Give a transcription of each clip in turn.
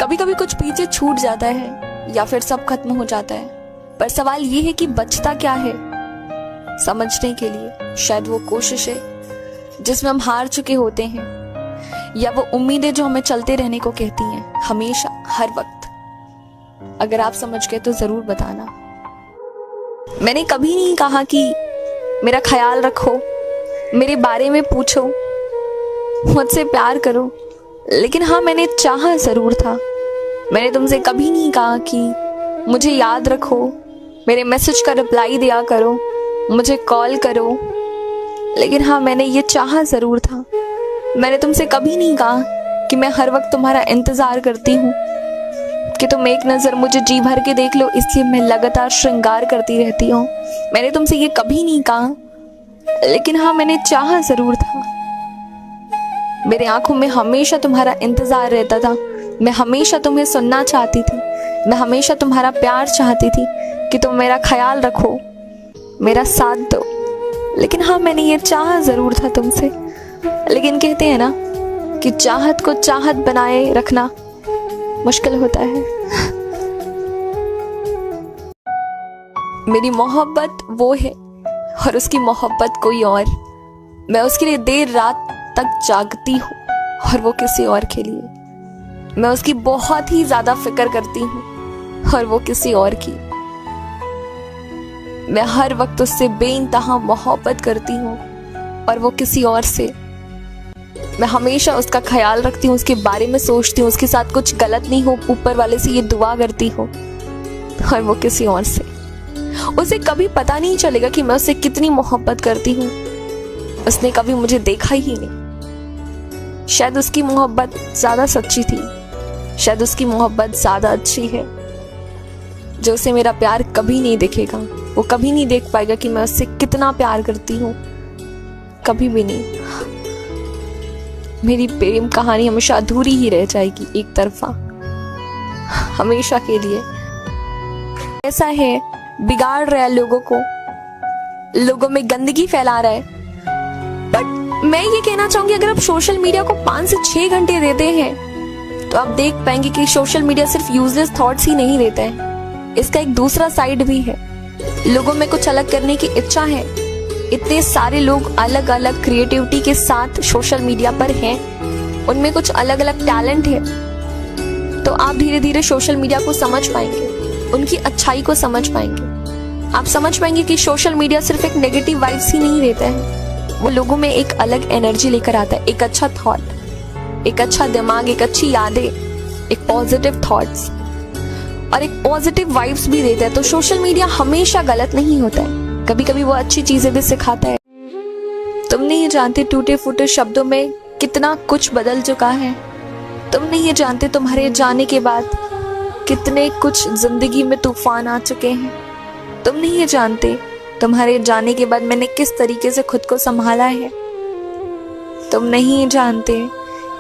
कभी कभी कुछ पीछे छूट जाता है या फिर सब खत्म हो जाता है, पर सवाल ये है कि बचता क्या है। समझने के लिए शायद वो कोशिश है जिसमें हम हार चुके होते हैं, या वो उम्मीदें जो हमें चलते रहने को कहती हैं हमेशा हर वक्त। अगर आप समझ गए तो जरूर बताना। मैंने कभी नहीं कहा कि मेरा ख्याल रखो, मेरे बारे में पूछो, मुझसे प्यार करो, लेकिन हाँ मैंने चाहा जरूर था। मैंने तुमसे कभी नहीं कहा कि मुझे याद रखो, मेरे मैसेज का रिप्लाई दिया करो, मुझे कॉल करो, लेकिन हाँ मैंने ये चाहा जरूर था। मैंने तुमसे कभी नहीं कहा कि मैं हर वक्त तुम्हारा इंतजार करती हूँ, कि तुम एक नज़र मुझे जी भर के देख लो इसलिए मैं लगातार श्रृंगार करती रहती हूँ। मैंने तुमसे ये कभी नहीं कहा, लेकिन हाँ मैंने चाहा जरूर था। मेरे आंखों में हमेशा तुम्हारा इंतजार रहता था। मैं हमेशा तुम्हें सुनना चाहती थी, मैं हमेशा तुम्हारा प्यार चाहती थी कि तुम मेरा ख्याल रखो, मेरा साथ दो। लेकिन हाँ मैंने ये चाहा जरूर था तुमसे। लेकिन कहते हैं ना कि चाहत को चाहत बनाए रखना मुश्किल होता है। मेरी मोहब्बत वो है और उसकी मोहब्बत कोई और। मैं उसके लिए देर रात तक जागती हूँ और वो किसी और के लिए। मैं उसकी बहुत ही ज्यादा फिक्र करती हूँ और वो किसी और की। मैं हर वक्त उससे बेइंतहा मोहब्बत करती हूँ और वो किसी और से। मैं हमेशा उसका ख्याल रखती हूँ, उसके बारे में सोचती हूँ, उसके साथ कुछ गलत नहीं हो, ऊपर वाले से ये दुआ करती हूँ, और वो किसी और से। उसे कभी पता नहीं चलेगा कि मैं उससे कितनी मोहब्बत करती हूँ। उसने कभी मुझे देखा ही नहीं। शायद उसकी मोहब्बत ज्यादा सच्ची थी, शायद उसकी मोहब्बत ज्यादा अच्छी है। जो उसे मेरा प्यार कभी नहीं दिखेगा, वो कभी नहीं देख पाएगा कि मैं उससे कितना प्यार करती हूँ, कभी भी नहीं। मेरी प्रेम कहानी हमेशा अधूरी ही रह जाएगी, एक तरफा, हमेशा के लिए। ऐसा है, बिगाड़ रहा है लोगों को, लोगों में गंदगी फैला रहा है। बट मैं ये कहना चाहूंगी, अगर आप सोशल मीडिया को 5 से 6 घंटे देते हैं तो आप देख पाएंगे कि सोशल मीडिया सिर्फ यूजलेस थॉट्स ही नहीं देता है, इसका एक दूसरा साइड भी है। लोगों में कुछ अलग करने की इच्छा है। इतने सारे लोग अलग अलग क्रिएटिविटी के साथ सोशल मीडिया पर हैं, उनमें कुछ अलग अलग टैलेंट है। तो आप धीरे धीरे सोशल मीडिया को समझ पाएंगे, उनकी अच्छाई को समझ पाएंगे। आप समझ पाएंगे कि सोशल मीडिया सिर्फ एक नेगेटिव वाइब्स ही नहीं देता है, वो लोगों में एक अलग एनर्जी लेकर आता है, एक अच्छा थॉट, एक अच्छा दिमाग, एक अच्छी यादें, एक पॉजिटिव थॉट्स और एक पॉजिटिव वाइब्स भी देता है। तो सोशल मीडिया हमेशा गलत नहीं होता है, कभी कभी वो अच्छी चीजें भी सिखाता है। तुम नहीं जानते टूटे फूटे शब्दों में कितना कुछ बदल चुका है। तुम नहीं जानते तुम्हारे जाने के बाद कितने कुछ जिंदगी में तूफान आ चुके हैं। तुम नहीं जानते तुम्हारे जाने के बाद मैंने किस तरीके से खुद को संभाला है। तुम नहीं जानते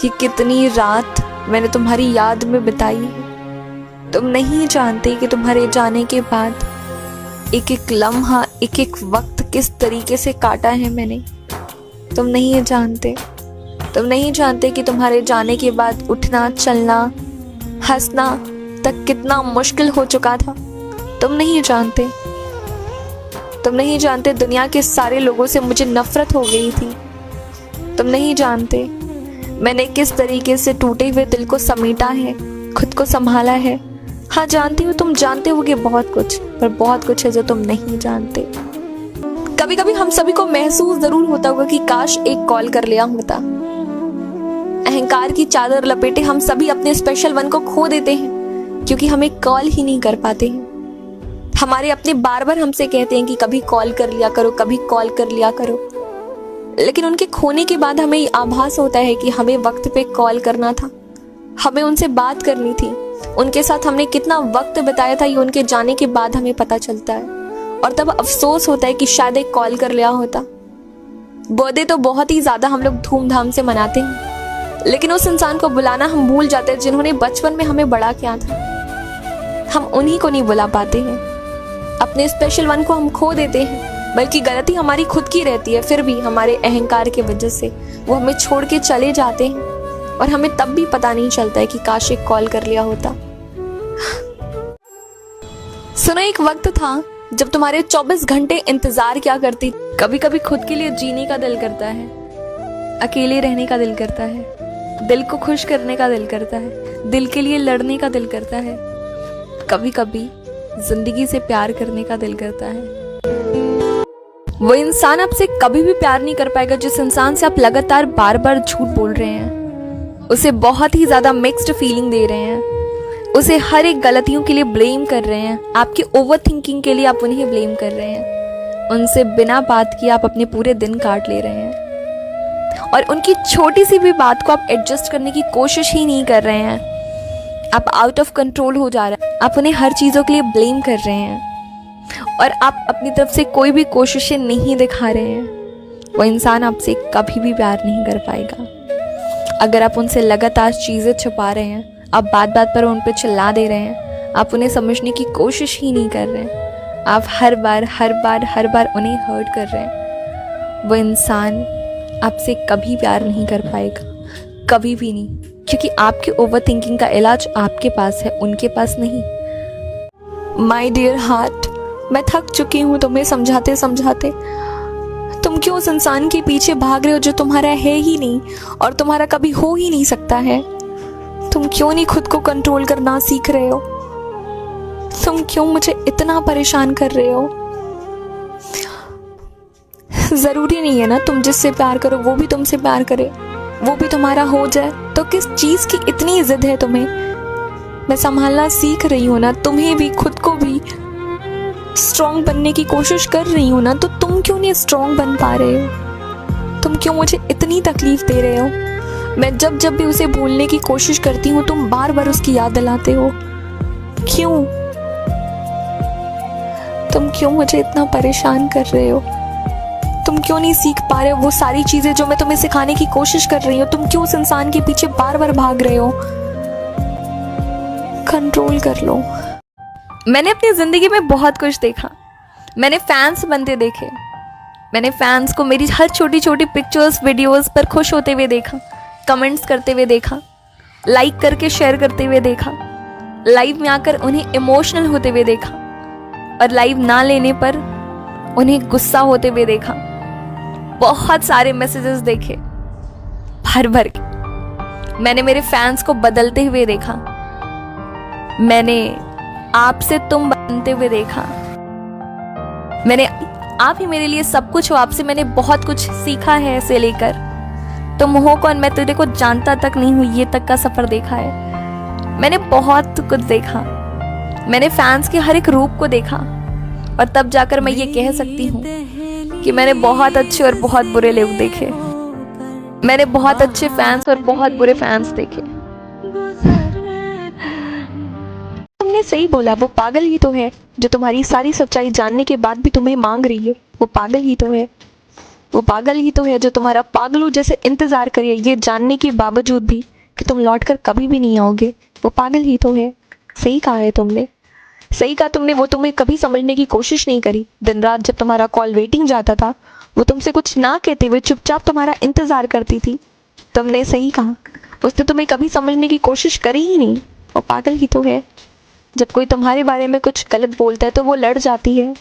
कि कितनी रात मैंने तुम्हारी याद में बिताई है। तुम नहीं जानते कि तुम्हारे जाने के बाद एक एक लम्हा, एक एक वक्त किस तरीके से काटा है मैंने। तुम नहीं जानते, तुम नहीं जानते कि तुम्हारे जाने के बाद उठना, चलना, हंसना तक कितना मुश्किल हो चुका था। तुम नहीं जानते, तुम नहीं जानते दुनिया के सारे लोगों से मुझे नफरत हो गई थी। तुम नहीं जानते मैंने किस तरीके से टूटे हुए दिल को समेटा है, खुद को संभाला है। हाँ जानती हूँ, तुम जानते होगे बहुत कुछ, पर बहुत कुछ है जो तुम नहीं जानते। कभी कभी हम सभी को महसूस जरूर होता होगा कि काश एक कॉल कर लिया होता। अहंकार की चादर लपेटे हम सभी अपने स्पेशल वन को खो देते हैं, क्योंकि हम एक कॉल ही नहीं कर पाते हैं। हमारे अपने बार बार हमसे कहते हैं कि कभी कॉल कर लिया करो, कभी कॉल कर लिया करो, लेकिन उनके खोने के बाद हमें आभास होता है कि हमें वक्त पे कॉल करना था, हमें उनसे बात करनी थी, उनके साथ हमने कितना वक्त बिताया था ये उनके जाने के बाद हमें पता चलता है। और तब अफसोस होता है कि शायद एक कॉल कर लिया होता। बर्थडे तो बहुत ही ज्यादा हम लोग धूमधाम से मनाते हैं, लेकिन उस इंसान को बुलाना हम भूल जाते हैं जिन्होंने बचपन में हमें बड़ा किया था। हम उन्हीं को नहीं बुला पाते हैं, अपने स्पेशल वन को हम खो देते हैं, बल्कि गलती हमारी खुद की रहती है। फिर भी हमारे अहंकार की वजह से वो हमें छोड़ के चले जाते हैं। और हमें तब भी पता नहीं चलता है कि काश एक कॉल कर लिया होता। सुनो, एक वक्त था जब तुम्हारे 24 घंटे इंतजार क्या करती। कभी कभी खुद के लिए जीने का दिल करता है, अकेले रहने का दिल करता है, दिल को खुश करने का दिल करता है, दिल के लिए लड़ने का दिल करता है, कभी कभी जिंदगी से प्यार करने का दिल करता है। वो इंसान आपसे कभी भी प्यार नहीं कर पाएगा जिस इंसान से आप लगातार बार बार झूठ बोल रहे हैं, उसे बहुत ही ज्यादा मिक्स्ड फीलिंग दे रहे हैं, उसे हर एक गलतियों के लिए ब्लेम कर रहे हैं, आपकी ओवर थिंकिंग के लिए आप उन्हें ब्लेम कर रहे हैं, उनसे बिना बात किए आप अपने पूरे दिन काट ले रहे हैं और उनकी छोटी सी भी बात को आप एडजस्ट करने की कोशिश ही नहीं कर रहे हैं। आप आउट ऑफ कंट्रोल हो जा रहे हैं, आप उन्हें हर चीज़ों के लिए ब्लेम कर रहे हैं और आप अपनी तरफ से कोई भी कोशिशें नहीं दिखा रहे हैं। वो इंसान आपसे कभी भी प्यार नहीं कर पाएगा। अगर आप उनसे लगातार चीज़ें छुपा रहे हैं, आप बात बात पर उन पर चिल्ला दे रहे हैं, आप उन्हें समझने की कोशिश ही नहीं कर रहे हैं, आप हर बार उन्हें हर्ट कर रहे हैं, वो इंसान आपसे कभी प्यार नहीं कर पाएगा, कभी भी नहीं, क्योंकि आपके ओवर थिंकिंग का इलाज आपके पास है, उनके पास नहीं। माई डियर हार्ट, मैं थक चुकी हूँ तुम्हें समझाते समझाते। तुम क्यों उस इंसान के पीछे भाग रहे हो जो तुम्हारा है ही नहीं और तुम्हारा कभी हो ही नहीं सकता है? तुम क्यों नहीं खुद को कंट्रोल करना सीख रहे हो? तुम क्यों मुझे इतना परेशान कर रहे हो? जरूरी नहीं है ना तुम जिससे प्यार करो वो भी तुमसे प्यार करे, वो भी तुम्हारा हो जाए। तो किस चीज की इतनी जिद है तुम्हें? मैं संभालना सीख रही हूँ ना, तुम्हें भी खुद को भी स्ट्रॉन्ग बनने की कोशिश कर रही हूँ ना, तो तुम क्यों नहीं स्ट्रॉन्ग बन पा रहे हो? तुम क्यों मुझे इतनी तकलीफ दे रहे हो? मैं जब जब भी उसे भूलने की कोशिश करती हूँ तुम बार बार उसकी याद दिलाते हो। क्यों? तुम क्यों मुझे इतना परेशान कर रहे हो? तुम क्यों नहीं सीख पा रहे हो वो सारी चीजें जो मैं तुम्हें सिखाने की कोशिश कर रही हूँ? तुम क्यों उस इंसान के पीछे बार बार भाग रहे हो? कंट्रोल कर लो। मैंने अपनी जिंदगी में बहुत कुछ देखा। मैंने फैंस बनते देखे, मैंने फैंस को मेरी हर छोटी छोटी पिक्चर्स वीडियोस पर खुश होते हुए देखा, कमेंट्स करते हुए देखा, लाइक करके शेयर करते हुए देखा, लाइव में आकर उन्हें इमोशनल होते हुए देखा और लाइव ना लेने पर उन्हें गुस्सा होते हुए देखा। बहुत सारे मैसेजेस देखे भर भर के। मैंने मेरे फैंस को बदलते हुए देखा, मैंने आपसे तुम बनते हुए देखा, मैंने आप ही मेरे लिए सब कुछ हो, आपसे मैंने बहुत कुछ सीखा है। ऐसे लेकर तुम हो कौन, मैं तेरे को जानता तक नहीं हूँ, ये तक का सफर देखा है। मैंने बहुत कुछ देखा, मैंने फैंस के हर एक रूप को देखा और तब जाकर मैं ये कह सकती हूँ कि मैंने बहुत अच्छे और बहुत बुरे लोग देखे। मैंने बहुत अच्छे फैंस और बहुत बुरे फैंस देखे। तुमने सही बोला, वो पागल ही तो है जो तुम्हारी सारी सच्चाई जानने के बाद भी तुम्हें मांग रही है। वो पागल ही तो है, वो पागल ही तो है जो तुम्हारा पागलों जैसे इंतजार करे ये जानने के बावजूद भी कि तुम लौटकर कभी भी नहीं आओगे। वो पागल ही तो है। सही कहा है तुमने, सही कहा तुमने। वो तुम्हें कभी समझने की कोशिश नहीं करी। दिन रात जब तुम्हारा कॉल वेटिंग जाता था वो तुमसे कुछ ना कहते हुए चुपचाप तुम्हारा इंतजार करती थी। तुमने सही कहा, उसने तुम्हें कभी समझने की कोशिश करी ही नहीं। वो पागल ही तो है। जब कोई तुम्हारे बारे में कुछ गलत बोलता है तो वो लड़ जाती है,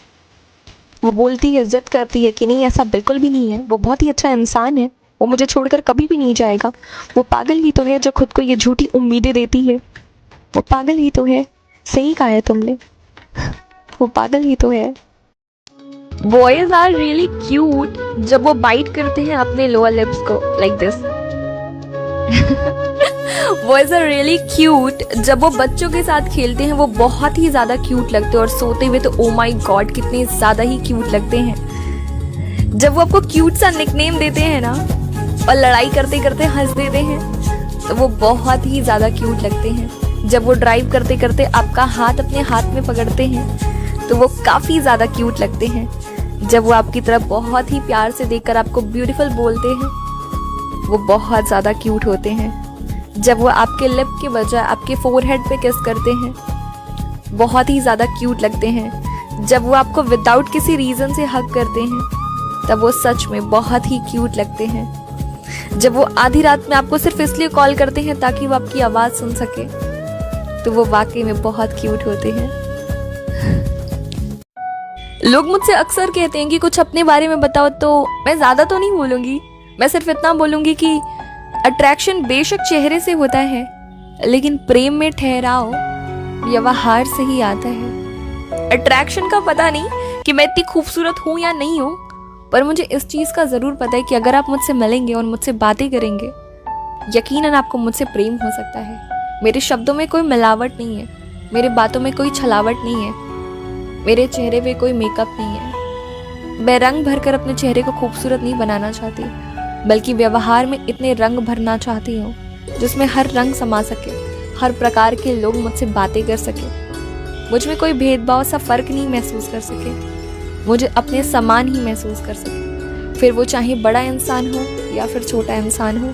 वो बोलती है, जिद करती है कि नहीं ऐसा बिल्कुल भी नहीं है, वो बहुत ही अच्छा इंसान है, वो मुझे छोड़कर कभी भी नहीं जाएगा। वो पागल ही तो है जो खुद को ये झूठी उम्मीदें देती है। वो पागल ही तो है। सही कहा है तुमने, वो पागल ही तो है। बॉयज आर रियली क्यूट जब वो बाइट करते हैं अपने लोअर लिप्स को like this. Boys are really cute जब वो बच्चों के साथ खेलते हैं, वो बहुत ही ज्यादा क्यूट लगते हैं और सोते हुए तो ओ माय गॉड कितने ज्यादा ही क्यूट लगते हैं। जब वो आपको क्यूट सा निकनेम देते हैं ना और लड़ाई करते करते हंस देते हैं तो वो बहुत ही ज्यादा क्यूट लगते हैं। जब वो ड्राइव करते करते आपका हाथ अपने हाथ में पकड़ते हैं तो वो काफी ज्यादा क्यूट लगते हैं। जब वो आपकी तरफ बहुत ही प्यार से देखकर आपको ब्यूटीफुल बोलते हैं वो बहुत ज्यादा क्यूट होते हैं। जब वो आपके लिप के बजाय आपके फोरहेड पे किस करते हैं बहुत ही ज़्यादा क्यूट लगते हैं। जब वो आपको विदाउट किसी रीज़न से हग करते हैं तब वो सच में बहुत ही क्यूट लगते हैं। जब वो आधी रात में आपको सिर्फ इसलिए कॉल करते हैं ताकि वो आपकी आवाज़ सुन सके, तो वो वाकई में बहुत क्यूट होते हैं। लोग मुझसे अक्सर कहते हैं कि कुछ अपने बारे में बताओ, तो मैं ज़्यादा तो नहीं बोलूँगी, मैं सिर्फ इतना बोलूँगी कि अट्रैक्शन बेशक चेहरे से होता है, लेकिन प्रेम में ठहराव व्यवहार से ही आता है। अट्रैक्शन का पता नहीं कि मैं इतनी खूबसूरत हूँ या नहीं हूँ, पर मुझे इस चीज़ का ज़रूर पता है कि अगर आप मुझसे मिलेंगे और मुझसे बातें करेंगे, यकीनन आपको मुझसे प्रेम हो सकता है। मेरे शब्दों में कोई मिलावट नहीं है, मेरे बातों में कोई छलावट नहीं है, मेरे चेहरे पे कोई मेकअप नहीं है। मैं रंग भरकर अपने चेहरे को खूबसूरत नहीं बनाना चाहती, बल्कि व्यवहार में इतने रंग भरना चाहती हूँ जिसमें हर रंग समा सके, हर प्रकार के लोग मुझसे बातें कर सके, मुझ में कोई भेदभाव सा फर्क नहीं महसूस कर सके, मुझे अपने समान ही महसूस कर सके, फिर वो चाहे बड़ा इंसान हो या फिर छोटा इंसान हो।